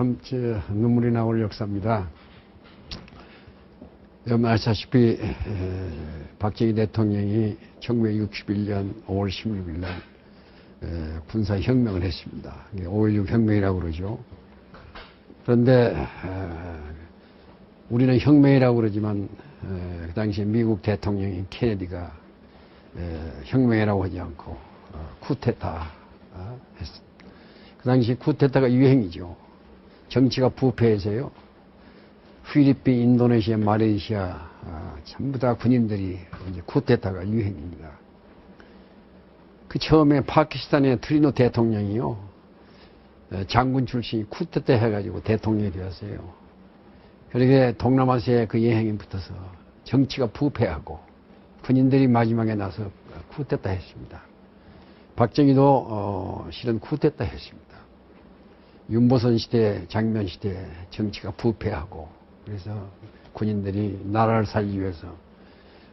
참 눈물이 나올 역사입니다. 여러분 아시다시피 박정희 대통령이 1961년 5월 16일 날 군사혁명을 했습니다. 5.16 혁명이라고 그러죠. 그런데 우리는 혁명이라고 그러지만 그 당시 미국 대통령인 케네디가 혁명이라고 하지 않고 쿠데타 했습니다. 그 당시 쿠데타가 유행이죠. 정치가 부패해서요. 필리핀, 인도네시아, 말레이시아 전부 다 군인들이 이제 쿠데타가 유행입니다. 그 처음에 파키스탄의 트리노 대통령이요. 장군 출신이 쿠데타 해가지고 대통령이 되었어요. 그렇게 동남아시아에 그 여행이 붙어서 정치가 부패하고 군인들이 마지막에 나서 쿠데타 했습니다. 박정희도 실은 쿠데타 했습니다. 윤보선 시대, 장면 시대 정치가 부패하고 그래서 군인들이 나라를 살기 위해서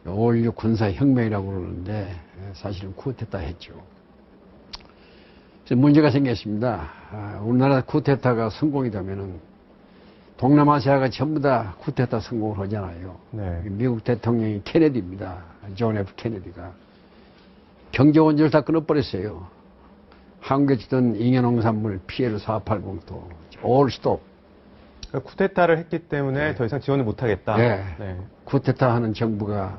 5.16 군사혁명이라고 그러는데 사실은 쿠데타 했죠. 그래서 문제가 생겼습니다. 우리나라 쿠데타가 성공이 되면은 동남아시아가 전부 다 쿠데타 성공을 하잖아요. 네. 미국 대통령이 케네디입니다. 존 F 케네디가. 경제 원조를 다 끊어버렸어요. 한국에 주던 잉여농산물 PL480도 all stop. 그러니까 쿠데타를 했기 때문에 더 이상 지원을 못하겠다. 네. 네. 쿠데타 하는 정부가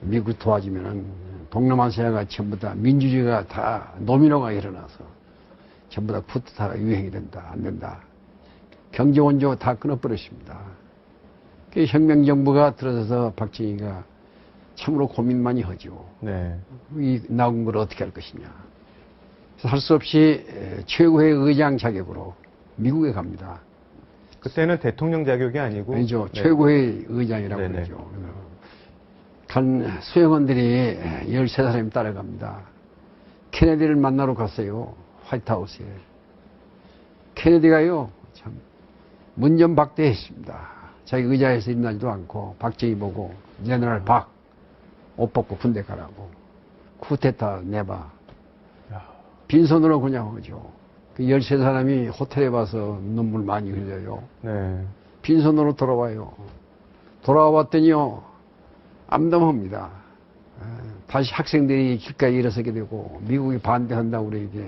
미국 도와주면은 동남아시아가 전부 다 민주주의가 다 노미노가 일어나서 전부 다 쿠데타가 유행이 된다. 안 된다. 경제 원조 다 끊어버렸습니다. 그 혁명정부가 들어서서 박정희가 참으로 고민 많이 하죠. 네. 이 나온 걸 어떻게 할 것이냐. 할 수 없이 최고의 의장 자격으로 미국에 갑니다. 그때는 대통령 자격이 아니고. 아니죠. 네. 최고의 의장이라고 네네. 그러죠. 간 수행원들이 13사람이 따라갑니다. 케네디를 만나러 갔어요. 화이트하우스에. 케네디가요, 참, 문전박대했습니다. 자기 의자에서 일어나지도 않고, 박정희 보고, 제너럴 박, 옷 벗고 군대 가라고. 쿠데타 내봐. 빈손으로 그냥 오죠. 그 13사람이 호텔에 와서 눈물 많이 흘려요. 네. 빈손으로 돌아와요. 돌아와 봤더니요, 암담합니다. 다시 학생들이 길가에 일어서게 되고, 미국이 반대한다고 그러게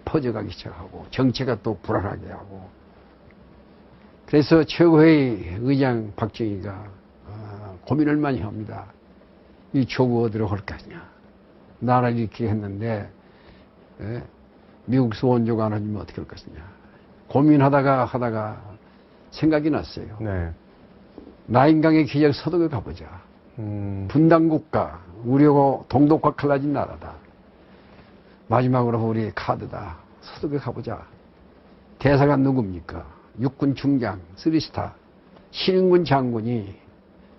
퍼져가기 시작하고, 정치가 또 불안하게 하고. 그래서 최고의 의장 박정희가 고민을 많이 합니다. 이 조국 어디로 갈 거냐. 나라를 이렇게 했는데, 미국 수원조가 안 해주면 어떻게 할 것이냐. 고민하다가 생각이 났어요. 네. 라인강의 기적 서독에 가보자. 분단국가, 우리하고 동독과 갈라진 나라다. 마지막으로 우리 카드다. 서독에 가보자. 대사가 누굽니까? 육군 중장, 3스타, 신인군 장군이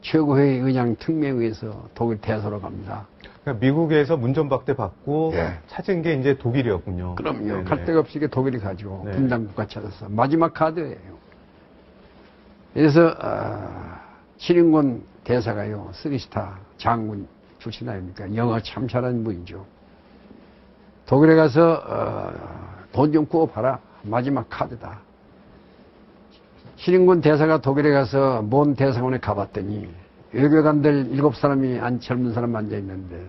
최고회의 의장 특명위에서 독일 대사로 갑니다. 그러니까 미국에서 문전박대 받고 예. 찾은 게 이제 독일이었군요. 그럼요. 네네. 갈 데가 없이 독일이 가죠. 네. 분단국가 찾아서. 마지막 카드예요. 그래서 신인군 대사가요. 3스타 장군 출신 아닙니까? 영어 참 잘하는 분이죠. 독일에 가서 돈 좀 구워봐라. 마지막 카드다. 신인군 대사가 독일에 가서 먼 대사관에 가봤더니 외교관들 7사람이 젊은 사람 앉아있는데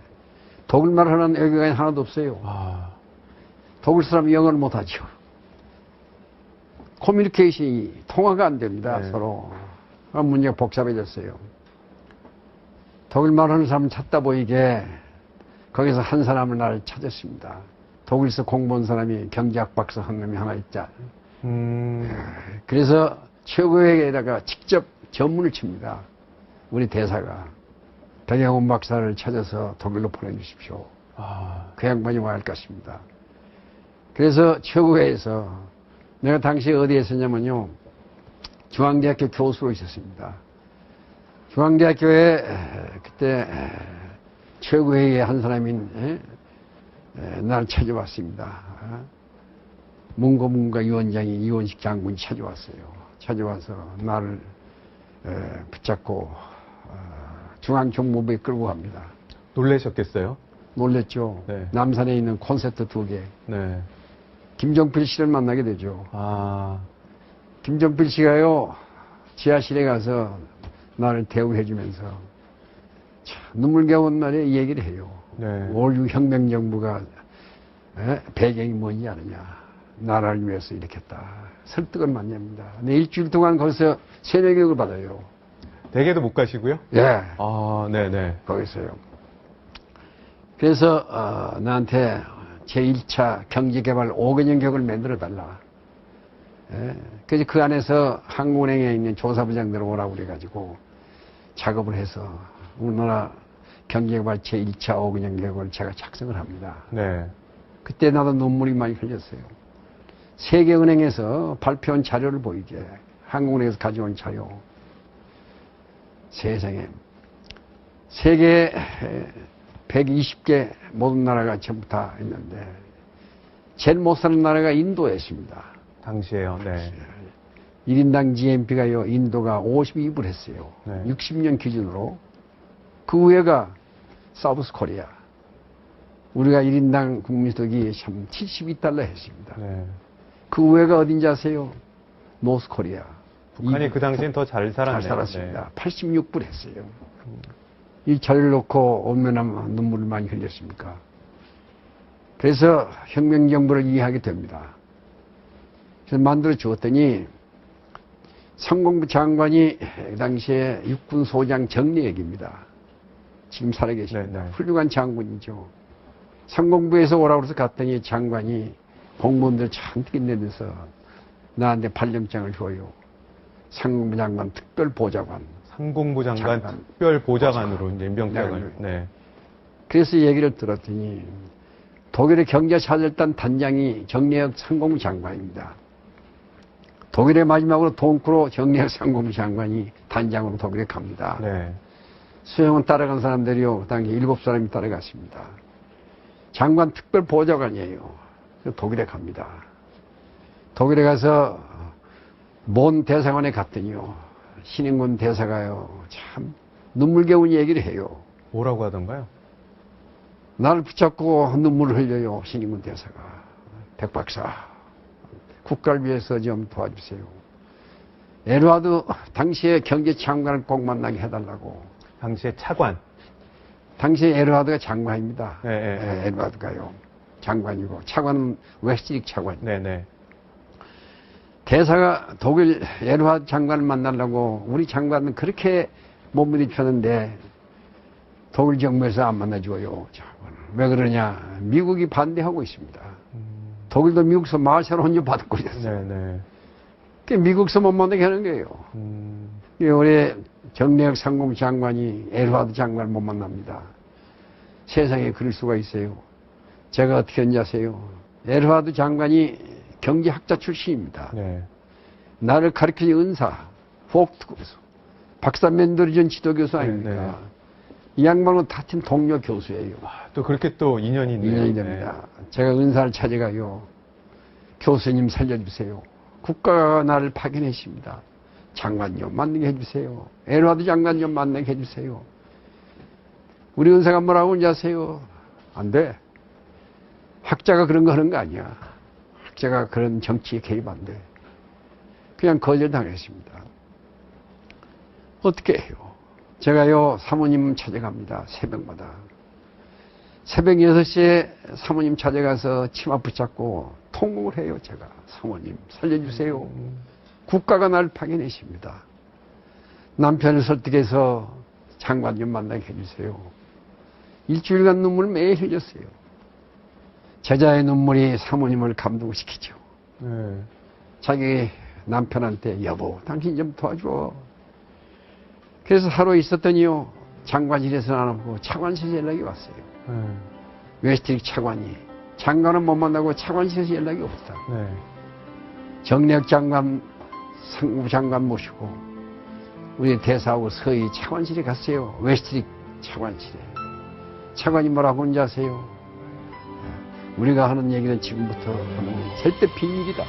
독일말 하는 외교관이 하나도 없어요. 독일 사람이 영어를 못하죠. 커뮤니케이션이 통화가 안 됩니다. 네. 서로. 문제가 복잡해졌어요. 독일말 하는 사람 찾다 보이게 거기서 한 사람을 나를 찾았습니다. 독일에서 공부한 사람이 경제학 박사 한 놈이 하나 있자. 그래서 최고에다가 직접 전문을 칩니다. 우리 대사가 백양훈 박사를 찾아서 독일로 보내주십시오. 그 양반이 와야 할 것입니다. 그래서 최고회에서 내가 당시에 어디에 있었냐면요. 중앙대학교 교수로 있었습니다. 중앙대학교에 그때 최고회의 한 사람인 나를 찾아왔습니다. 문고문과 위원장이 이원식 장군이 찾아왔어요. 찾아와서 나를 붙잡고 중앙정보부에 끌고 갑니다. 놀라셨겠어요? 놀랬죠. 네. 남산에 있는 콘서트 2개. 네. 김정필 씨를 만나게 되죠. 김종필 씨가요, 지하실에 가서 나를 대우해주면서 눈물겨운 날에 이 얘기를 해요. 네. 5.16 혁명정부가 배경이 뭔지 아느냐. 나라를 위해서 이렇게 했다. 설득을 많이 합니다. 근데 일주일 동안 거기서 세뇌교육을 받아요. 댁에도 못 가시고요? 예, 아, 네네. 거기서요. 그래서 나한테 제1차 경제개발 5개년 계획을 만들어달라. 예, 그래서 그 안에서 한국은행에 있는 조사부장들 오라고 그래가지고 작업을 해서 우리나라 경제개발 제1차 5개년 계획을 제가 작성을 합니다. 네. 그때 나도 눈물이 많이 흘렸어요. 세계은행에서 발표한 자료를 보이게. 한국은행에서 가져온 자료. 세상에. 세계 120개 모든 나라가 전부 다 있는데 제일 못 사는 나라가 인도였습니다. 당시에요. 네. 1인당 GNP가요, 인도가 52불 했어요. 네. 60년 기준으로. 그 후에가 사우스 코리아. 우리가 1인당 국민소득이 참 72달러 했습니다. 네. 그 후에가 어딘지 아세요? 노스 코리아. 북한이 그 당시엔 더 잘 살았네요. 잘 살았습니다. 86불 했어요. 이 자료를 놓고 얼마나 눈물을 많이 흘렸습니까? 그래서 혁명정부를 이해하게 됩니다. 그래서 만들어 주었더니 상공부 장관이 그 당시에 육군소장 정리액입니다. 지금 살아계십니다. 네, 네. 훌륭한 장군이죠. 상공부에서 오라고 해서 갔더니 장관이 공무원들 잔뜩 있내면서 나한테 발령장을 줘요. 상공부 장관 특별보좌관. 상공부 장관 장관. 특별보좌관으로 이제 임명장을. 네. 그래서 얘기를 들었더니 독일의 경제차절단 단장이 정례혁 상공부 장관입니다. 독일의 마지막으로 동크로 정례혁 상공부 장관이 단장으로 독일에 갑니다. 네. 수영은 따라간 사람들이요. 그 당시 7사람이 따라갔습니다. 장관 특별보좌관이에요. 독일에 갑니다. 독일에 가서 몬 대사관에 갔더니요. 신인군 대사가요. 참 눈물겨운 얘기를 해요. 뭐라고 하던가요? 나를 붙잡고 눈물을 흘려요. 신인군 대사가. 백 박사, 국가를 위해서 좀 도와주세요. 에드와드 당시에 경제장관을 꼭 만나게 해달라고. 당시에 차관. 당시에 에드와드가 장관입니다. 네, 네. 네, 에드와드가요. 장관이고 차관은 웨스트릭 차관. 네네. 대사가 독일 에드와드 장관을 만나려고 우리 장관은 그렇게 못 부딪혔는데 독일 정부에서 안 만나줘요. 장관을. 왜 그러냐? 미국이 반대하고 있습니다. 독일도 미국서 마샬 혼주 받고 있었어요. 네네. 그 미국서 못 만나게 하는 거예요. 우리 정례혁 상공부 장관이 에드와드 장관을 못 만납니다. 세상에 그럴 수가 있어요. 제가 어떻게 했는지 아세요? 에드와드 장관이 경제학자 출신입니다. 네. 나를 가르친 은사, 포크트 박사 면도리전 지도교수 아닙니까? 네, 네. 이 양반은 같은 동료 교수예요. 또 그렇게 또 인연이 있네요. 인연이 됩니다. 제가 은사를 찾아가요. 교수님 살려주세요. 국가가 나를 파견했습니다. 장관 좀 만나게 해주세요. 에드와드 장관 좀 만나게 해주세요. 우리 은사가 뭐라고 하는지 아세요? 안 돼. 학자가 그런 거 하는 거 아니야. 학자가 그런 정치에 개입 안 돼. 그냥 거절당했습니다. 어떻게 해요? 제가요, 사모님 찾아갑니다. 새벽마다. 새벽 6시에 사모님 찾아가서 치마 붙잡고 통곡을 해요, 제가. 사모님, 살려주세요. 국가가 날 파견했습니다. 남편을 설득해서 장관 좀 만나게 해주세요. 일주일간 눈물을 매일 흘렸어요. 제자의 눈물이 사모님을 감동시키죠. 네. 자기 남편한테 여보, 당신 좀 도와줘. 그래서 하루 있었더니요, 장관실에서 안 오고 차관실에서 연락이 왔어요. 네. 웨스트릭 차관이. 장관은 못 만나고 차관실에서 연락이 없다. 네. 정례혁 장관, 상부 장관 모시고 우리 대사하고 서희 차관실에 갔어요. 웨스트릭 차관실에. 차관이 뭐라고 하는지 아세요? 우리가 하는 얘기는 지금부터 하는 절대 비밀이다.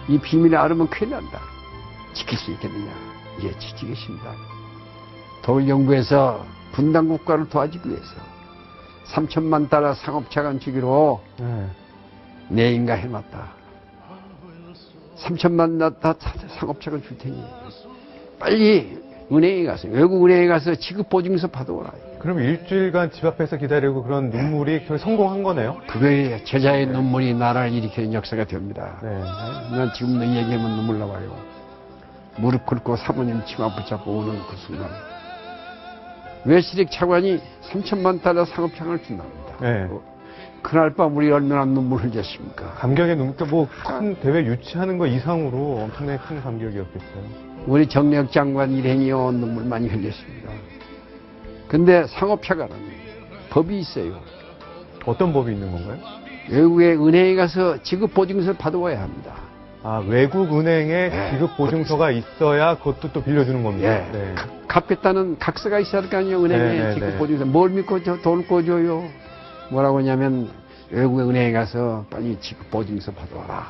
이 비밀을 알으면 큰일 난다. 지킬 수 있겠느냐? 예, 지키겠습니다. 독일 정부에서 분단 국가를 도와주기 위해서 3천만 달러 상업차관 주기로 네. 내인가 해놨다. 3천만 다 상업차가 줄 테니 빨리 은행에 가서 외국 은행에 가서 지급 보증서 받아오라. 그럼 일주일간 집 앞에서 기다리고 그런 눈물이 결국 성공한 거네요? 그거에 제자의 눈물이 나라를 일으키는 역사가 됩니다. 네. 난 지금도 얘기하면 눈물 나와요. 무릎 꿇고 사모님 치마 붙잡고 오는 그 순간. 외시릭 차관이 3천만 달러 상업창을 준답니다. 네. 그날 밤 우리 얼마나 눈물 흘렸습니까? 감격의 눈물, 뭐, 큰 대회 유치하는 거 이상으로 엄청나게 큰 감격이었겠어요. 우리 정력 장관 일행이요 눈물 많이 흘렸습니다. 근데 상업차관은 법이 있어요. 어떤 법이 있는 건가요? 외국의 은행에 가서 지급 보증서를 받아와야 합니다. 아, 외국 은행에 네, 지급 보증서가 있어야 그것도 또 빌려주는 겁니다. 예. 네. 갚겠다는 각서가 있어야 할 거 아니에요. 은행에 네, 네, 지급 네. 보증서. 뭘 믿고 돈을 꿔줘요? 뭐라고 하냐면 외국의 은행에 가서 빨리 지급 보증서 받아와라.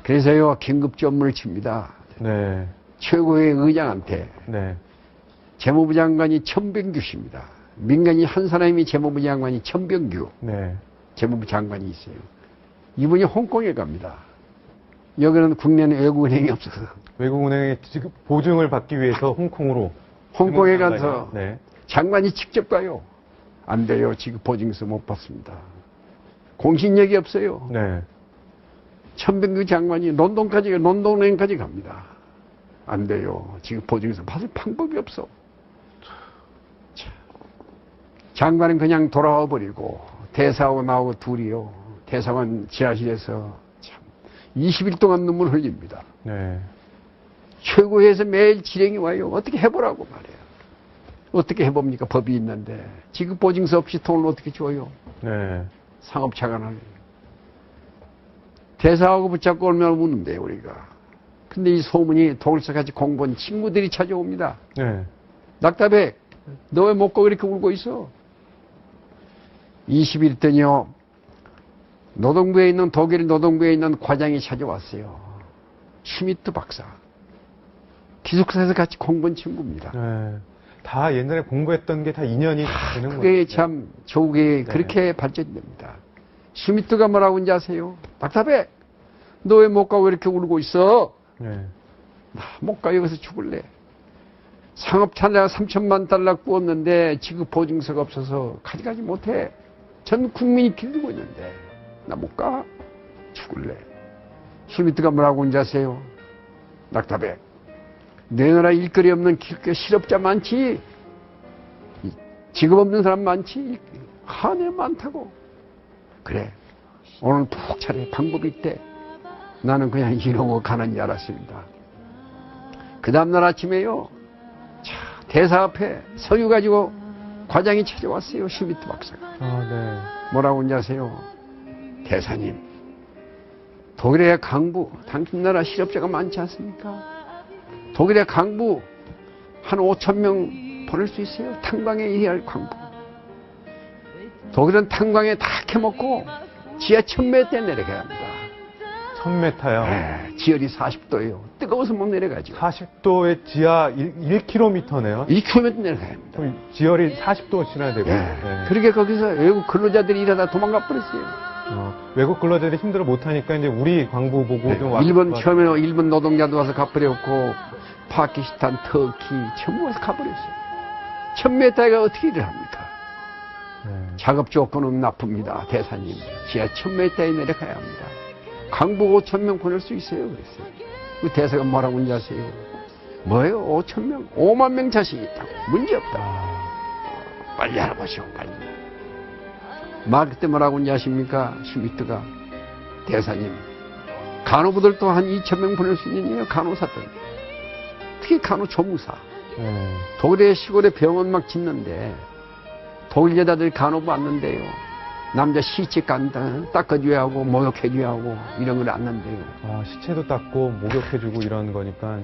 그래서요 긴급 전문을 칩니다. 네. 최고의 의장한테 네. 재무부 장관이 천병규 씨입니다. 민간인 한 사람이 재무부 장관이 천병규 네. 재무부 장관이 있어요. 이분이 홍콩에 갑니다. 여기는 국내는 외국은행이 없어서 외국 은행에 지급 보증을 받기 위해서 홍콩으로. 홍콩에 가서 네. 장관이 직접 가요. 안 돼요. 지급 보증서 못 받습니다. 공신력이 없어요. 네. 천병규 장관이 런던은행까지 갑니다. 안 돼요. 지급 보증서 받을 방법이 없어. 참. 장관은 그냥 돌아와 버리고 대사하고 나하고 둘이요. 대사관 지하실에서 참 20일 동안 눈물 흘립니다. 네. 최고에서 매일 지령이 와요. 어떻게 해보라고 말해요. 어떻게 해봅니까? 법이 있는데. 지급 보증서 없이 돈을 어떻게 줘요? 네. 상업차관을. 대사하고 붙잡고 얼마나 우는데요, 우리가. 근데 이 소문이 독일서까지 공부한 친구들이 찾아옵니다. 네. 낙답해. 너 왜 못 가고 이렇게 울고 있어? 20일 있더니요. 노동부에 있는, 독일 노동부에 있는 과장이 찾아왔어요. 슈미트 박사. 기숙사에서 같이 공부한 친구입니다. 네. 다 옛날에 공부했던 게 다 인연이 되는 거예요. 그게 참 조국에 그렇게 발전됩니다. 슈미트가 뭐라고 하는지 아세요? 답답해. 너 왜 못 가고 이렇게 울고 있어? 네. 나 못 가. 여기서 죽을래. 상업차 내가 3천만 달러 꾸었는데 지급 보증서가 없어서 가져가지 못해. 전 국민이 기다리고 있는데 나 못 가. 죽을래. 슈미트가 뭐라고 하는지 아세요? 낙답해. 내 나라 일거리 없는 실업자 많지. 직업 없는 사람 많지. 한해 많다고. 그래. 오늘 푹 차려. 방법이 있대. 나는 그냥 이러고 가는 줄 알았습니다. 그 다음날 아침에요. 자, 대사 앞에 서류 가지고 과장이 찾아왔어요. 슈미트 박사가. 아, 네. 뭐라고 하는지 아세요? 대사님. 독일의 강부. 당신 나라 실업자가 많지 않습니까? 독일의 강부 한 5천 명 보낼 수 있어요. 탄광에 일할 강부. 독일은 탄광에 다 캐먹고 지하 1000m 내려가야 합니다. 1000m요? 네, 지열이 40도예요. 뜨거워서 못 내려가죠. 40도의 지하 1km네요? 2km 내려가야 합니다. 그럼 지열이 40도 지나야 되고. 네. 네. 그렇게 거기서 외국 근로자들이 일하다 도망가 버렸어요. 외국 근로자들이 힘들어 못하니까 이제 우리 광부 보고 좀 와서. 일본 처음에 일본 노동자도 와서 가버렸고 파키스탄, 터키 전부 와서 가버렸어요. 1000m가 어떻게 일을 합니까? 네. 작업 조건은 나쁩니다. 대사님. 지하 1000m에 내려가야 합니다. 강부 5,000명 보낼 수 있어요. 그랬어요. 그 대사가 뭐라고 하는지 아세요? 뭐예요? 5,000명? 5만 명 자신 있다고. 문제없다. 빨리 알아보시오. 빨리. 말 그때 뭐라고 하는지 아십니까? 슈미트가. 대사님. 간호부들도 한 2,000명 보낼 수 있느냐요? 간호사들. 특히 간호조무사. 독일의 시골에 병원 막 짓는데 독일 여자들 간호부 왔는데요. 남자 시체 닦아줘야 하고 목욕해줘야 하고 이런 걸 안 한대요. 아, 시체도 닦고 목욕해주고 이런 거니까.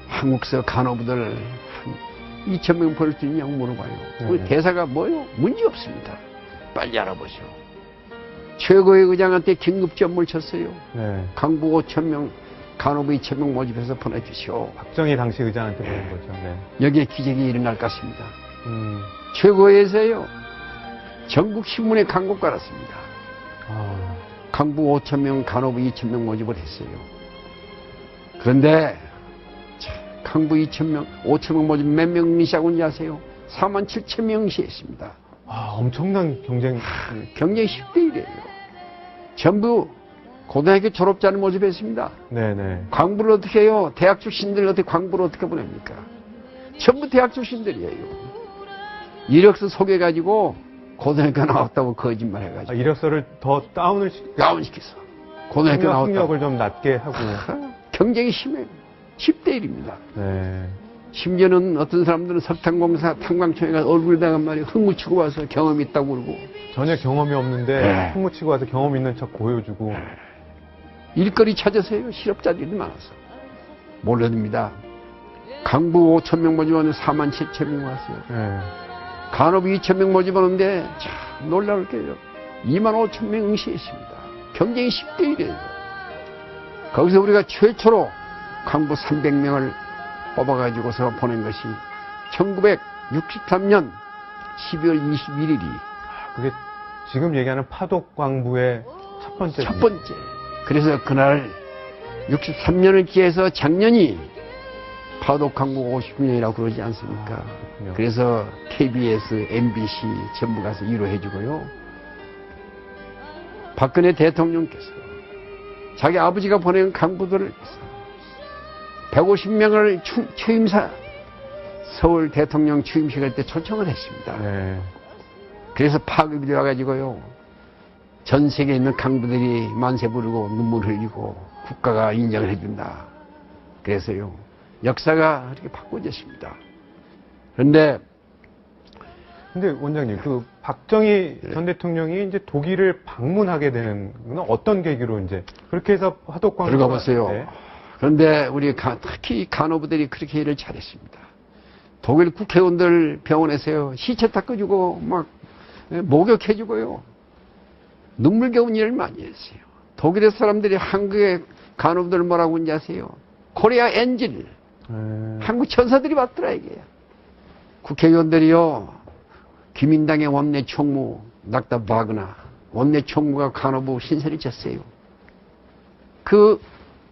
한국서 간호부들 한 2,000명 보낼 수 있냐고 물어봐요. 우리 대사가 뭐요? 문제 없습니다. 빨리 알아보시오. 최고의 의장한테 긴급 전무를 쳤어요. 네. 강부 5,000명, 간호부 2,000명 모집해서 보내주시오. 박정희 당시 의장한테 보낸 거죠. 네. 여기에 기적이 일어날 것입니다. 최고에서요. 전국 신문에 광고 깔았습니다. 강부 5,000명, 간호부 2,000명 모집을 했어요. 그런데 강부 2,000명, 5,000명 모집 몇 명이 시작한지 아세요? 47,000명이 시했습니다. 아, 엄청난 경쟁. 경쟁이 10대 1이에요. 전부 고등학교 졸업자를 모집했습니다. 네네. 광부를 어떻게 해요? 대학 출신들 어떻게 광부를 어떻게 보냅니까? 전부 대학 출신들이에요. 이력서 소개해가지고 고등학교 나왔다고 거짓말 해가지고. 아, 이력서를 더 다운시켜서. 고등학교 나왔다고. 학력을 좀 낮게 하고. 경쟁이 심해요. 10대 1입니다. 네. 심지어는 어떤 사람들은 석탄공사 탄광청에 가서 얼굴 당한 말이 흙묻히고 와서 경험이 있다고 그러고. 전혀 경험이 없는데 네. 흙 묻히고 와서 경험 있는 척 보여주고. 일거리 찾으세요. 실업자들이 많아서. 몰라듭니다. 강부 5,000명 모집하는데 47,000명 왔어요. 네. 간호부 2,000명 모집하는데 참 놀라울 게요. 25,000명 응시했습니다. 경쟁이 10대 1이에요. 거기서 우리가 최초로 강부 300명을 뽑아가지고서 보낸 것이 1963년 12월 21일이 그게 지금 얘기하는 파독광부의 첫 번째. 첫 번째. 그래서 그날 63년을 기해서 작년이 파독강부 50년이라고 그러지 않습니까? 그렇군요. 그래서 KBS, MBC 전부 가서 위로해주고요. 박근혜 대통령께서 자기 아버지가 보낸 강부들을 150명을 취임사 서울 대통령 취임식할 때 초청을 했습니다. 네. 그래서 파급이 되어가지고요. 전 세계에 있는 강부들이 만세 부르고 눈물 흘리고 국가가 인정을 해준다. 그래서요. 역사가 이렇게 바꿔졌습니다. 그런데 근데 원장님, 그 박정희 전 대통령이 이제 독일을 방문하게 되는 건 어떤 계기로 이제 그렇게 해서 화독광부 들어가 봤어요. 네. 그런데 우리 특히 간호부들이 그렇게 일을 잘했습니다. 독일 국회의원들 병원에서요. 시체 닦아주고 막 목욕해주고요. 눈물겨운 일을 많이 했어요. 독일의 사람들이 한국의 간호부들 뭐라고 하는지 아세요? 코리아 엔젤. 한국 천사들이 왔더라 이게. 국회의원들이요. 기민당의 원내 총무 낙다 바그나 원내 총무가 간호부 신세를 졌어요. 그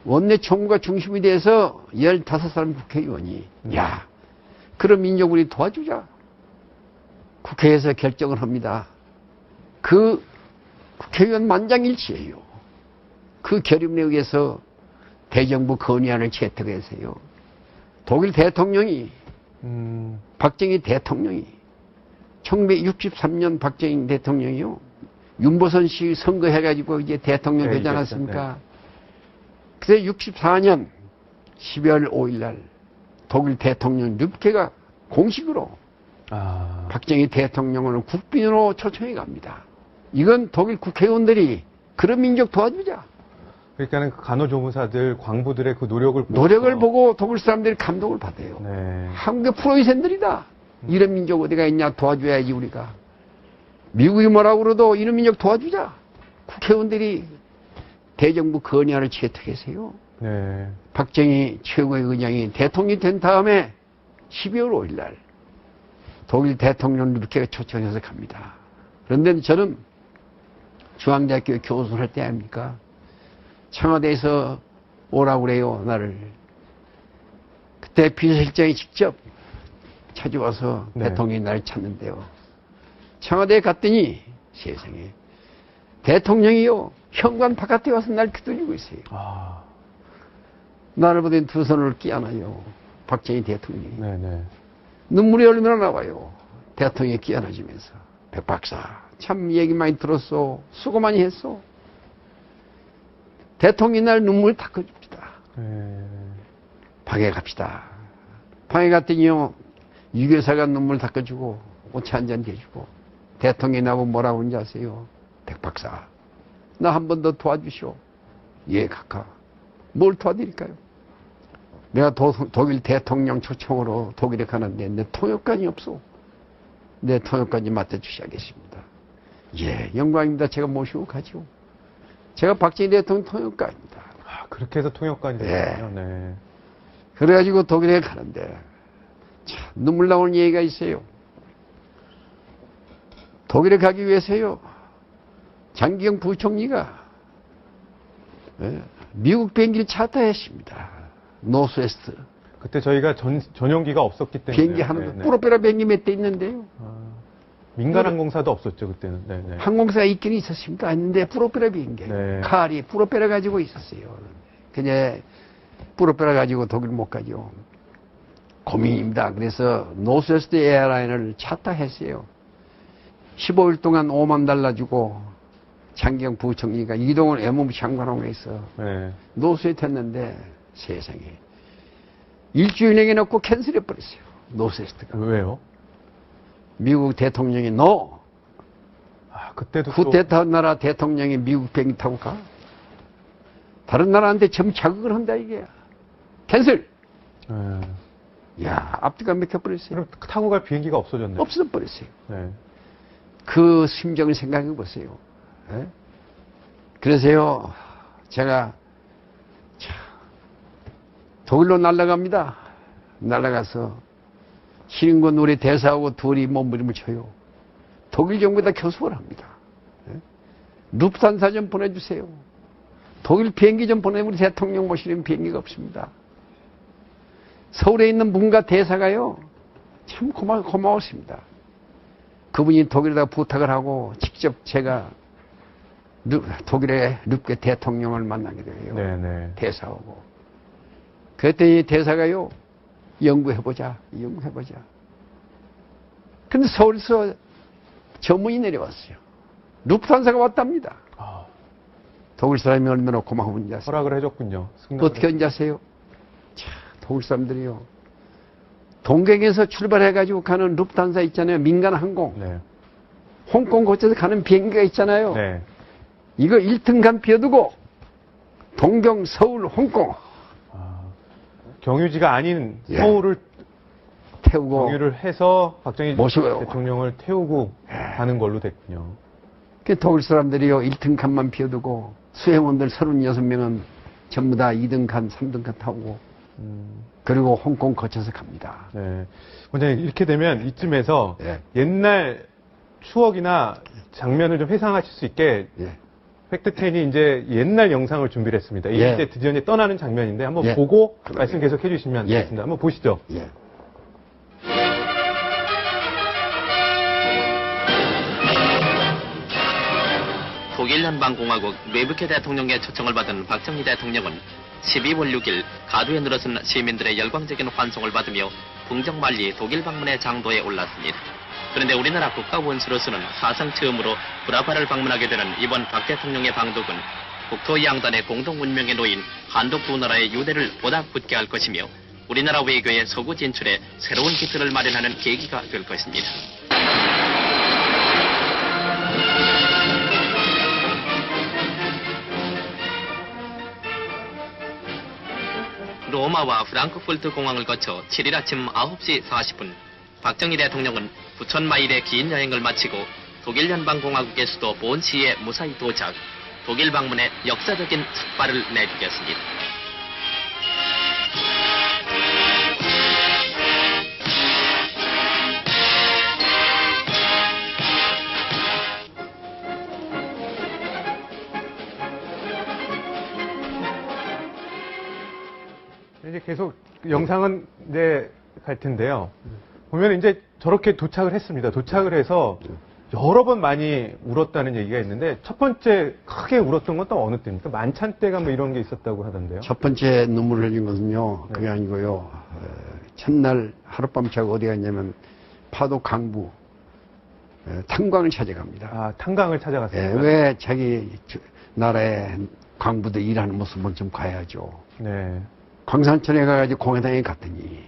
원내 총무가 중심이 돼서 15사람 국회의원이 야 그럼 민족 우리 도와주자. 국회에서 결정을 합니다. 그 국회의원 만장일치예요. 그 결의문에 의해서 대정부 건의안을 채택했어요. 독일 대통령이 박정희 대통령이 1963년 박정희 대통령이요. 윤보선 씨 선거해가지고 이제 대통령 되지 않았습니까? 네. 그래서 64년 12월 5일 날 독일 대통령 르브케가 공식으로 박정희 대통령을 국빈으로 초청해 갑니다. 이건 독일 국회의원들이 그런 민족 도와주자. 그러니까는 그 간호조무사들, 광부들의 그 노력을 보고 독일 사람들이 감동을 받아요. 네. 한국의 프로이센들이다. 이런 민족 어디가 있냐 도와줘야지 우리가. 미국이 뭐라고 그러도 이런 민족 도와주자. 국회의원들이 대정부 건의안을 채택했어요. 네. 박정희 최고의 의장이 대통령이 된 다음에 12월 5일 날 독일 대통령 르브케가 초청해서 갑니다. 그런데 저는 중앙대학교 교수를 할 때 아닙니까? 청와대에서 오라고 그래요, 나를. 그때 비서실장이 직접 찾아와서 네. 대통령이 나를 찾는데요. 청와대에 갔더니 세상에 대통령이요, 현관 바깥에 와서 날 기다리고 있어요. 나를 보더니 두 손을 끼안아요. 박정희 대통령이. 네네. 눈물이 얼마나 나와요. 대통령이 끼안아주면서. 백 박사, 참 얘기 많이 들었어. 수고 많이 했어. 대통령이 날 눈물 닦아줍니다. 방에 갑시다. 방에 갔더니요, 유교사가 눈물 닦아주고, 오차 한잔 대주고, 대통령이 나보고 뭐라고 하는지 아세요? 백 박사, 나 한 번 더 도와주시오. 예, 각하. 뭘 도와드릴까요? 내가 독일 대통령 초청으로 독일에 가는데 내 통역관이 없어. 내 통역관이 맡아주셔야겠습니다. 예, 영광입니다. 제가 모시고 가죠. 제가 박정희 대통령 통역관입니다. 그렇게 해서 통역관이 됐군요. 네. 그래가지고 독일에 가는데 참 눈물 나오는 얘기가 있어요. 독일에 가기 위해서요, 장기경 부총리가 예? 미국 비행기를 차타했습니다. 노스웨스트. 그때 저희가 전용기가 없었기 때문에. 비행기 하나도, 프로페러 비행기 몇 대 있는데요. 민간 항공사도 없었죠, 그때는. 네, 네. 항공사가 있긴 있었습니다. 있는데 프로페러 비행기. 네. 칼이 프로페러 가지고 있었어요. 그냥 프로페러 가지고 독일 못 가죠. 고민입니다. 그래서 노스웨스트 에어라인을 차타했어요. 15일 동안 $50,000 주고 장기영 부총리가 이동을 외무부 장관홍에서 네. 노스웨스트 했는데 세상에 일주일 내게 놓고 캔슬해 버렸어요. 노스웨스트가. 왜요? 미국 대통령이 너 그때도 쿠데타 나라 대통령이 미국 비행기 타고 가? 다른 나라한테 점 자극을 한다 이게. 캔슬. 야, 앞뒤가 막혀버렸어요. 그럼 타고 갈 비행기가 없어졌네요. 없어버렸어요. 네. 그 심정을 생각해 보세요. 예? 그래서요, 제가 독일로 날아갑니다. 날아가서 시린군 우리 대사하고 둘이 몸부림을 쳐요. 독일 정부에다 교섭을 합니다. 예? 루프탄사 좀 보내주세요. 독일 비행기 좀 보내. 우리 대통령 모시는 비행기가 없습니다. 서울에 있는 문가 대사가요, 참 고마웠습니다. 그분이 독일에다 부탁을 하고 직접 제가 독일의 르게 대통령을 만나게 돼요. 네네. 대사하고. 그랬더니 대사가요, 연구해보자. 근데 서울에서 전문이 내려왔어요. 루프탄사가 왔답니다. 독일 사람이 얼마나 고마운지 아세요? 허락을 해줬군요. 어떻게 한지 아세요? 자, 독일 사람들이요. 동경에서 출발해가지고 가는 루프탄사 있잖아요. 민간 항공. 네. 홍콩 거쳐서 가는 비행기가 있잖아요. 네. 이거 1등간 비워두고 동경, 서울, 홍콩 경유지가 아닌 서울을 태우고 경유를 해서 박정희 모시고 대통령을 태우고 가는 걸로 됐군요. 독일 사람들이요 1등칸만 비워두고 수행원들 36명은 전부 다 2등칸, 3등칸 타고 그리고 홍콩 거쳐서 갑니다. 네. 원장님 이렇게 되면 이쯤에서 예. 옛날 추억이나 장면을 좀 회상하실 수 있게 예. 팩트10이 이제 옛날 영상을 준비를 했습니다. 이게 예. 이제 드디어 이제 떠나는 장면인데 한번 예. 보고 말씀 계속 해주시면 예. 되겠습니다. 한번 보시죠. 예. 독일 연방공화국 뇌부케 대통령의 초청을 받은 박정희 대통령은 12월 6일 가두에 늘어선 시민들의 열광적인 환송을 받으며 풍정만리 독일 방문의 장도에 올랐습니다. 그런데 우리나라 국가원수로서는 사상 처음으로 브라바를 방문하게 되는 이번 박 대통령의 방독은 국토양단의 공동운명에 놓인 한독 두 나라의 유대를 보다 굳게 할 것이며 우리나라 외교의 서구 진출에 새로운 기틀을 마련하는 계기가 될 것입니다. 로마와 프랑크푸르트 공항을 거쳐 7일 아침 9시 40분 박정희 대통령은 9,000마일의 긴 여행을 마치고 독일 연방공화국의 수도 본시에 무사히 도착, 독일 방문에 역사적인 삭발을 내디뎠습니다. 이제 계속 영상은 이제 갈 텐데요. 보면 이제 저렇게 도착을 했습니다. 도착을 해서 여러 번 많이 울었다는 얘기가 있는데 첫 번째 크게 울었던 건 또 어느 때입니까? 만찬 때가 뭐 이런 게 있었다고 하던데요. 첫 번째 눈물을 흘린 것은요, 그게 아니고요. 첫날 하룻밤 자고 어디 갔냐면 파도 강부 탄광을 찾아갑니다. 아, 탄광을 찾아갔습니다. 왜 자기 나라의 광부들 일하는 모습을 좀 봐야죠. 네. 광산천에 가가지고 공회당에 갔더니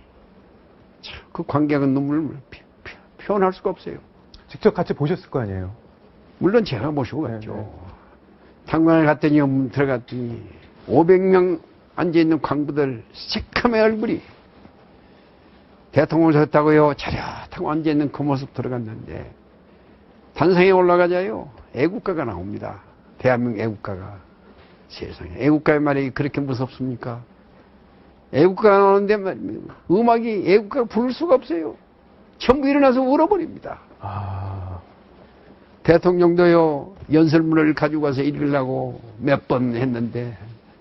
참, 그 관객은 눈물을 표현할 수가 없어요. 직접 같이 보셨을 거 아니에요? 물론 제가 모시고 갔죠. 네. 탄광을 갔더니 들어갔더니 500명 앉아있는 광부들 새카매 얼굴이 대통령을 섰다고요 차렷하고 앉아있는 그 모습 들어갔는데 단상에 올라가자요 애국가가 나옵니다. 대한민국 애국가가. 세상에 애국가의 말이 그렇게 무섭습니까? 애국가가 나오는데 음악이 애국가를 부를 수가 없어요. 전부 일어나서 울어버립니다. 대통령도요 연설문을 가지고 가서 읽으려고 몇 번 했는데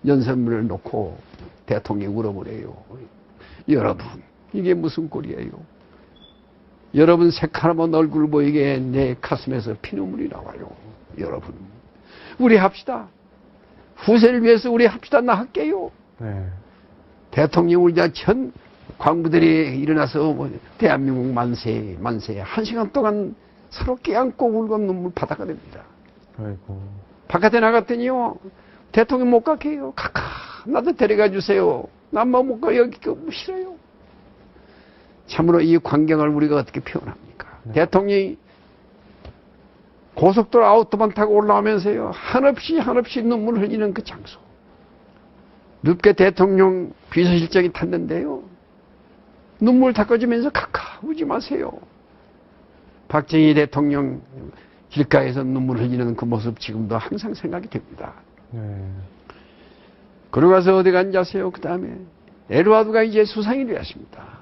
연설문을 놓고 대통령이 울어버려요. 여러분, 이게 무슨 꼴이에요? 여러분 새카만 얼굴 보이게 내 가슴에서 피눈물이 나와요. 여러분, 우리 합시다. 후세를 위해서 우리 합시다. 나 할게요. 네. 대통령 우리 전 광부들이 일어나서 대한민국 만세 만세 1시간 동안 서로 껴안고 울고 눈물 바다가 됩니다. 아이고. 바깥에 나갔더니요, 대통령 못 가게 해요. 카카, 나도 데려가 주세요. 난 뭐 못 가, 여기 싫어요. 참으로 이 광경을 우리가 어떻게 표현합니까? 네. 대통령이 고속도로 아우토반 타고 올라오면서요, 한없이 눈물 흘리는 그 장소. 늦게 대통령 비서실장이 탔는데요, 눈물 닦아주면서 카카, 우지 마세요. 박정희 대통령 길가에서 눈물 흘리는 그 모습 지금도 항상 생각이 됩니다. 네. 그러고 가서 어디 간지 아세요? 그 다음에 에드와드가 이제 수상이 되었습니다.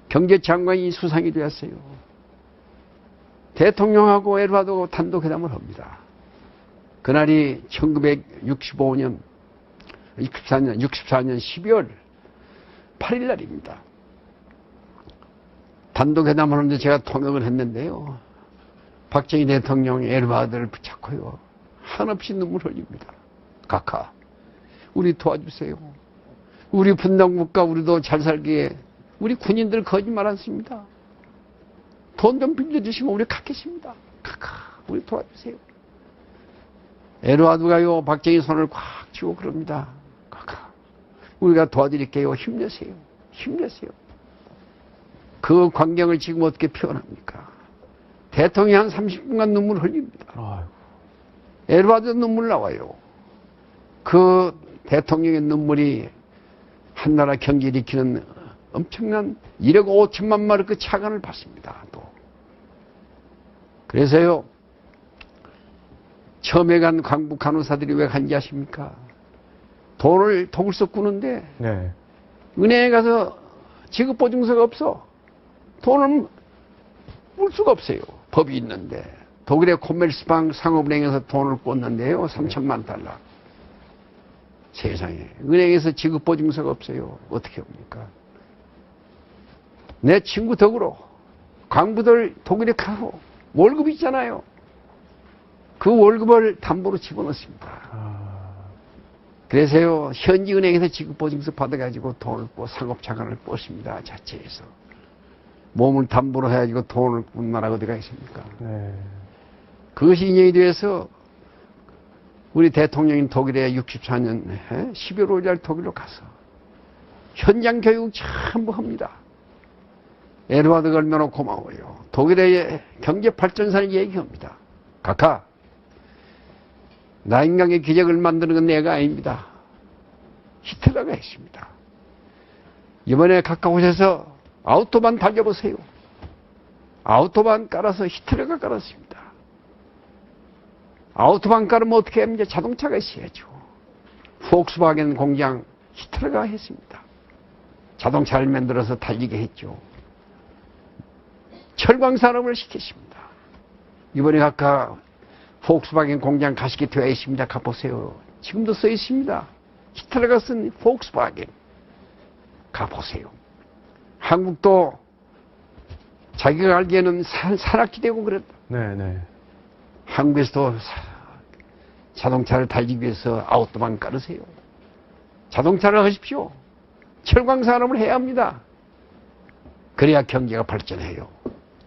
경제장관이 수상이 되었어요. 대통령하고 에드와드하고 단독회담을 합니다. 그날이 1964년 12월 8일 날입니다. 단독회담을 하는데 제가 통역을 했는데요. 박정희 대통령이 에드와드를 붙잡고요, 한없이 눈물 흘립니다. 카카, 우리 도와주세요. 우리 분당국가 우리도 잘 살기에 우리 군인들 거짓말 않습니다. 돈 좀 빌려주시면 우리 갖겠습니다. 카카, 우리 도와주세요. 에드와드가요, 박정희 손을 꽉 쥐고 그럽니다. 카카, 우리가 도와드릴게요. 힘내세요. 힘내세요. 그 광경을 지금 어떻게 표현합니까? 대통령이 한 30분간 눈물 흘립니다. 아이고. 에드와드 눈물 나와요. 그 대통령의 눈물이 한나라 경제를 일으키는 엄청난 1억 5천만 마르크 차관을 받습니다. 또. 그래서요, 처음에 간 광부 간호사들이 왜 간지 아십니까? 돈을 독일서 꾸는데 네. 은행에 가서 지급보증서가 없어. 돈을 물 수가 없어요. 법이 있는데. 독일의 코메르스방 상업은행에서 돈을 꿨는데요, 3천만 달러. 세상에. 은행에서 지급보증서가 없어요. 어떻게 합니까? 내 친구 덕으로 광부들 독일에 가서 월급 있잖아요. 그 월급을 담보로 집어넣습니다. 그래서요, 현지 은행에서 지급보증서 받아가지고 돈을 꿔 상업자산을 꿨습니다. 자체에서. 몸을 담보로 해가지고 돈을 꾼 나라가 어디가 있습니까? 네. 그것이 인연이 돼서 우리 대통령인 독일에 64년 12월 5일 독일로 가서 현장 교육 전부 합니다. 에드와드가 얼마나 고마워요. 독일의 경제 발전사를 얘기합니다. 카카, 나인강의 기적을 만드는 건 내가 아닙니다. 히틀러가 했습니다. 이번에 카카 오셔서 아우토반 달려보세요. 아우토반 깔아서 히틀러가 깔았습니다. 아우토반 깔으면 어떻게 하면 자동차가 있어야죠. 폭스바겐 공장 히틀러가 했습니다. 자동차를 만들어서 달리게 했죠. 철광산업을 시켰습니다. 이번에 아까 폭스바겐 공장 가시게 되어 있습니다. 가보세요. 지금도 써 있습니다. 히틀러가 쓴 폭스바겐. 가보세요. 한국도 자기가 알기에는 산악지대고 그랬다. 네네. 한국에서도 자동차를 달리기 위해서 아우토반 깔으세요. 자동차를 하십시오. 철광산업을 해야 합니다. 그래야 경제가 발전해요.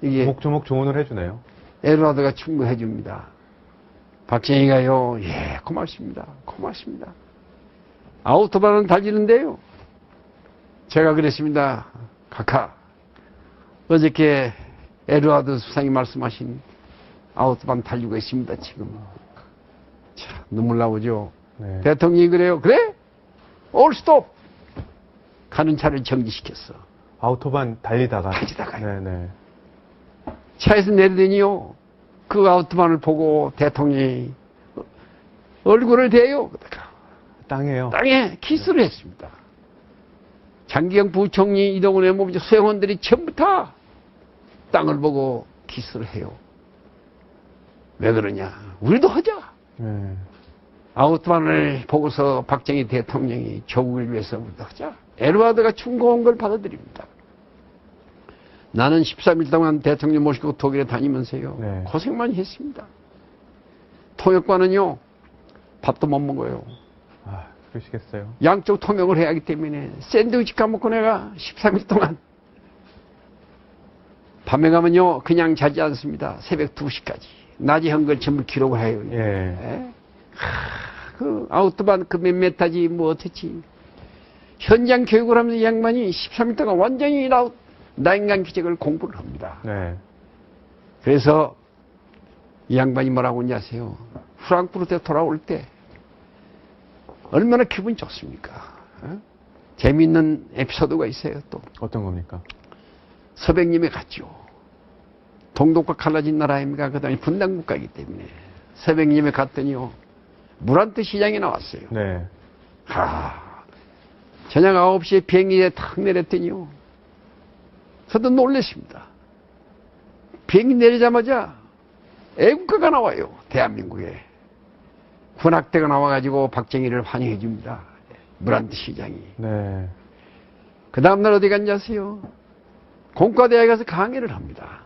이게 조목조목 조언을 해주네요. 에드와드가 충분해 줍니다. 박정희가요, 예, 고맙습니다. 고맙습니다. 아우토반은 달리는데요, 제가 그랬습니다. 카카, 어저께 에드와드 수상이 말씀하신 아우토반 달리고 있습니다. 지금. 자, 눈물 나오죠. 네. 대통령이 그래요. 그래? 올 스톱. 가는 차를 정지시켰어. 아우토반 달리다가요. 네네. 차에서 내리더니요, 그 아우토반을 보고 대통령이 얼굴을 대요. 땅에요. 땅에 키스를 했습니다. 장기영 부총리, 이동훈의 몸 수행원들이 전부 다 땅을 보고 키스를 해요. 왜 그러냐? 우리도 하자. 네. 아우트만을 보고서 박정희 대통령이 조국을 위해서부터 하자. 에드와드가 충고한 걸 받아들입니다. 나는 13일 동안 대통령 모시고 독일에 다니면서요. 네. 고생 많이 했습니다. 통역관은요. 밥도 못 먹어요. 아, 그러시겠어요. 양쪽 통역을 해야 하기 때문에 샌드위치 까먹고 내가 13일 동안 밤에 가면요. 그냥 자지 않습니다. 새벽 2시까지. 낮에 한 걸 전부 기록을 해요. 예. 예? 그 아우토반 그 몇 메타지 뭐 어떻지. 현장 교육을 하면서 이 양반이 13일 동안 완전히 나인간 기적을 공부를 합니다. 네. 그래서 이 양반이 뭐라고 하는지 아세요? 프랑크푸르트에 돌아올 때 얼마나 기분이 좋습니까? 어? 재미있는 에피소드가 있어요. 또 어떤 겁니까? 서백님에 갔죠. 동독과 갈라진 나라 아닙니까? 그 다음에 분단국가이기 때문에 서백님에 갔더니요. 무란트 시장에 나왔어요. 네. 저녁 9시에 비행기에 탁 내렸더니요. 저도 놀랐습니다. 비행기 내리자마자 애국가가 나와요. 대한민국에. 군악대가 나와가지고 박정희를 환영해 줍니다. 무란트 시장이. 네. 그 다음날 어디 갔냐 아세요? 공과대학에 가서 강의를 합니다.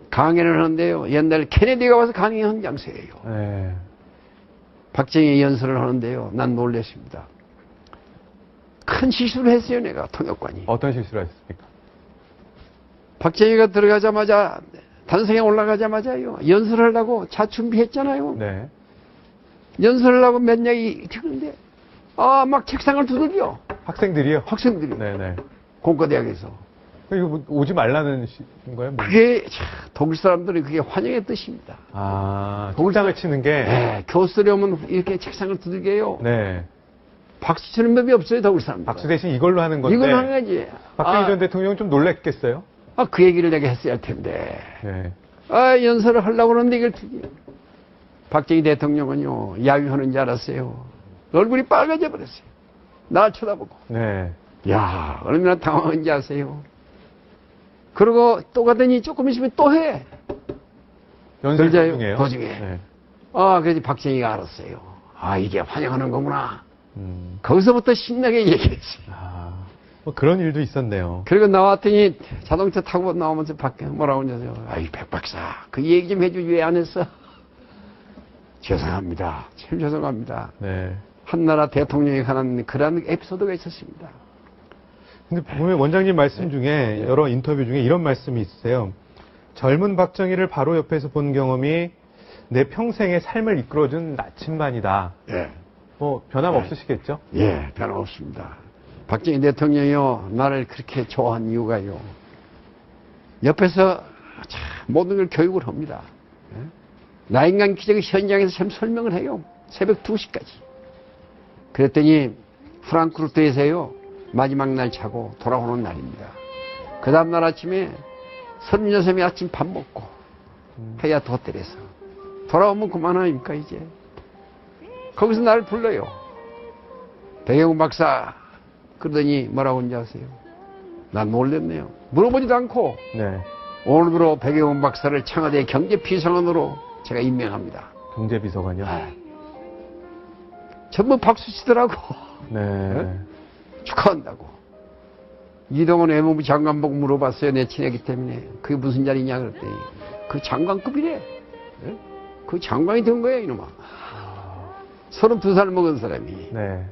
강의를 하는데요. 옛날 케네디가 와서 강의한 장소예요. 네. 박정희 연설을 하는데요. 난 놀랐습니다. 큰 실수를 했어요. 내가 통역관이. 어떤 실수를 하셨습니까? 박정희가 들어가자마자 단성에 올라가자마자요. 연설을 하려고 차 준비했잖아요. 네. 연설을 하고 몇 명이 듣는데 막 책상을 두들겨. 학생들이요? 학생들이. 네네. 공과대학에서. 이거 뭐 오지 말라는 거예요? 뭐. 그게 독일 사람들이 그게 환영의 뜻입니다. 아, 독장을 치는 게. 네, 교수들이 오면 이렇게 책상을 두들겨요. 네. 박수 치는 법이 없어요, 독일 사람들. 박수 대신 이걸로 하는 건데. 이걸 하는 거지. 박정희 전 대통령 좀 놀랬겠어요? 그 얘기를 내가 했어야 할 텐데. 네. 연설을 하려고 하는데 이걸 드디어. 박정희 대통령은요, 야유하는 줄 알았어요. 얼굴이 빨개져 버렸어요. 날 쳐다보고. 네. 야, 얼마나 당황한지 아세요? 그러고 또 가더니 조금 있으면 또 해. 연설 그러자요, 도중에요? 도중에. 네. 그래서 박정희가 알았어요. 이게 환영하는 거구나. 음. 거기서부터 신나게 얘기했어요. 뭐 그런 일도 있었네요. 그리고 나왔더니 자동차 타고 나오면서 밖에 뭐라고 하냐고요. 백 박사, 그 얘기 좀 해주지 왜 안 했어? 죄송합니다. 참 죄송합니다. 네. 한나라 대통령에 관한 그런 에피소드가 있었습니다. 근데 보면 원장님 말씀 중에 여러 인터뷰 중에 이런 말씀이 있으세요. 젊은 박정희를 바로 옆에서 본 경험이 내 평생의 삶을 이끌어준 나침반이다. 예. 뭐 변함없으시겠죠? 예, 변함없습니다. 박정희 대통령이요, 나를 그렇게 좋아한 이유가요. 옆에서 참 모든 걸 교육을 합니다. 예? 나인간 기적의 현장에서 참 설명을 해요. 새벽 2시까지. 그랬더니 프랑크푸르트에서요, 마지막 날 자고 돌아오는 날입니다. 그 다음날 아침에 36이 아침 밥 먹고 하얏트 호텔에서 돌아오면 그만하니까 이제 거기서 나를 불러요. 백영훈 박사. 그러더니 뭐라고 하는지 아세요? 난 놀랬네요. 물어보지도 않고 네. 오늘부로 백영훈 박사를 청와대 경제비서관으로 제가 임명합니다. 경제비서관이요? 전부 박수 치더라고. 네. 축하한다고. 이동원 외무부 장관 보고 물어봤어요. 내 친하기 때문에. 그게 무슨 자리냐 그랬더니 그 장관급이래. 예? 그 장관이 된 거예요, 이놈아. 32살 먹은 사람이. 네.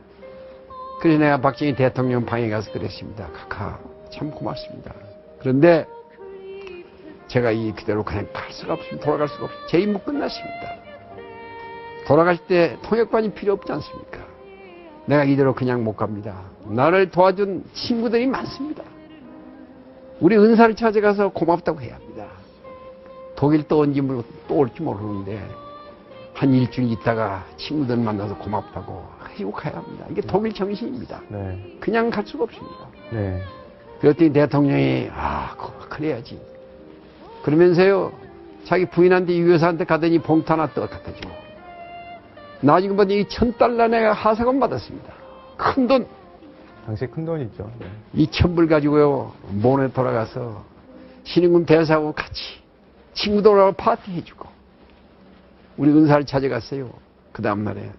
그래서 내가 박정희 대통령 방에 가서 그랬습니다. 카카, 참 고맙습니다. 그런데 제가 이 그대로 그냥 갈 수가 없습니다. 돌아갈 수가 없습니다. 제 임무 끝났습니다. 돌아가실 때 통역관이 필요 없지 않습니까? 내가 이대로 그냥 못 갑니다. 나를 도와준 친구들이 많습니다. 우리 은사를 찾아가서 고맙다고 해야 합니다. 독일 또 언제 또 올지 모르는데 한 일주일 있다가 친구들 만나서 고맙다고 해주고 가야 합니다. 이게 독일 정신입니다. 네. 그냥 갈 수가 없습니다. 네. 그랬더니 대통령이 그래야지. 그러면서요 자기 부인한테 유여사한테 가더니 봉투 하나 떠 갖다 주고 나중에 보니 $1,000 내가 하사금 받았습니다. 큰 돈. 당시에 큰 돈이죠. 네. 2,000불 가지고요 몬에 돌아가서 신임군 대사하고 같이 친구들하고 파티 해주고 우리 은사를 찾아갔어요. 그 다음날에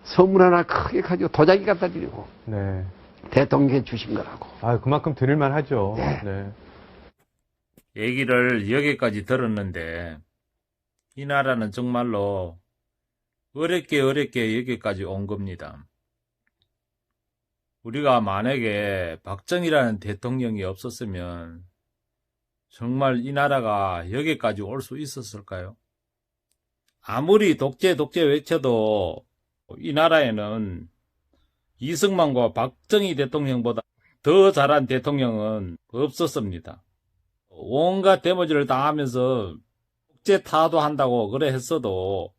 선물 하나 크게 가지고 도자기 갖다 드리고 네. 대통령께 주신 거라고. 아, 그만큼 드릴만 하죠. 네. 네. 얘기를 여기까지 들었는데 이 나라는 정말로 어렵게 여기까지 온 겁니다. 우리가 만약에 박정희라는 대통령이 없었으면 정말 이 나라가 여기까지 올 수 있었을까요? 아무리 독재 외쳐도 이 나라에는 이승만과 박정희 대통령보다 더 잘한 대통령은 없었습니다. 온갖 데모지를 당하면서 국제 타도한다고 그래 했어도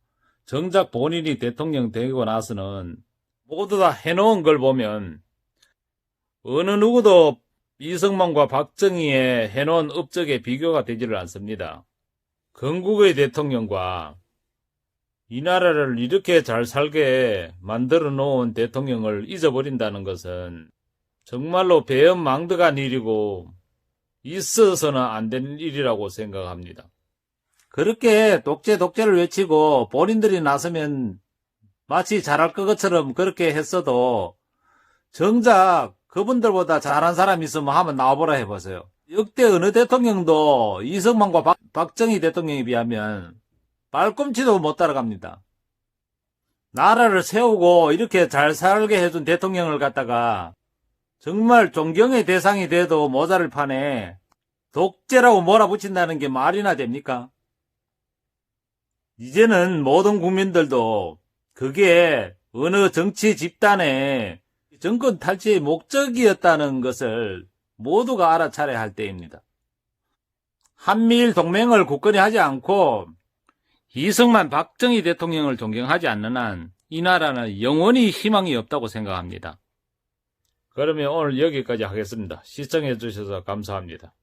정작 본인이 대통령 되고 나서는 모두 다 해놓은 걸 보면 어느 누구도 이승만과 박정희의 해놓은 업적에 비교가 되지를 않습니다. 건국의 대통령과 이 나라를 이렇게 잘 살게 만들어 놓은 대통령을 잊어버린다는 것은 정말로 배은망덕한 일이고 있어서는 안 되는 일이라고 생각합니다. 그렇게 독재를 외치고 본인들이 나서면 마치 잘할 것처럼 그렇게 했어도 정작 그분들보다 잘한 사람이 있으면 한번 나와보라 해보세요. 역대 어느 대통령도 이승만과 박정희 대통령에 비하면 발꿈치도 못 따라갑니다. 나라를 세우고 이렇게 잘 살게 해준 대통령을 갖다가 정말 존경의 대상이 돼도 모자를 판에 독재라고 몰아붙인다는 게 말이나 됩니까? 이제는 모든 국민들도 그게 어느 정치 집단의 정권 탈취의 목적이었다는 것을 모두가 알아차려야 할 때입니다. 한미일 동맹을 굳건히 하지 않고 이승만, 박정희 대통령을 존경하지 않는 한 이 나라는 영원히 희망이 없다고 생각합니다. 그러면 오늘 여기까지 하겠습니다. 시청해 주셔서 감사합니다.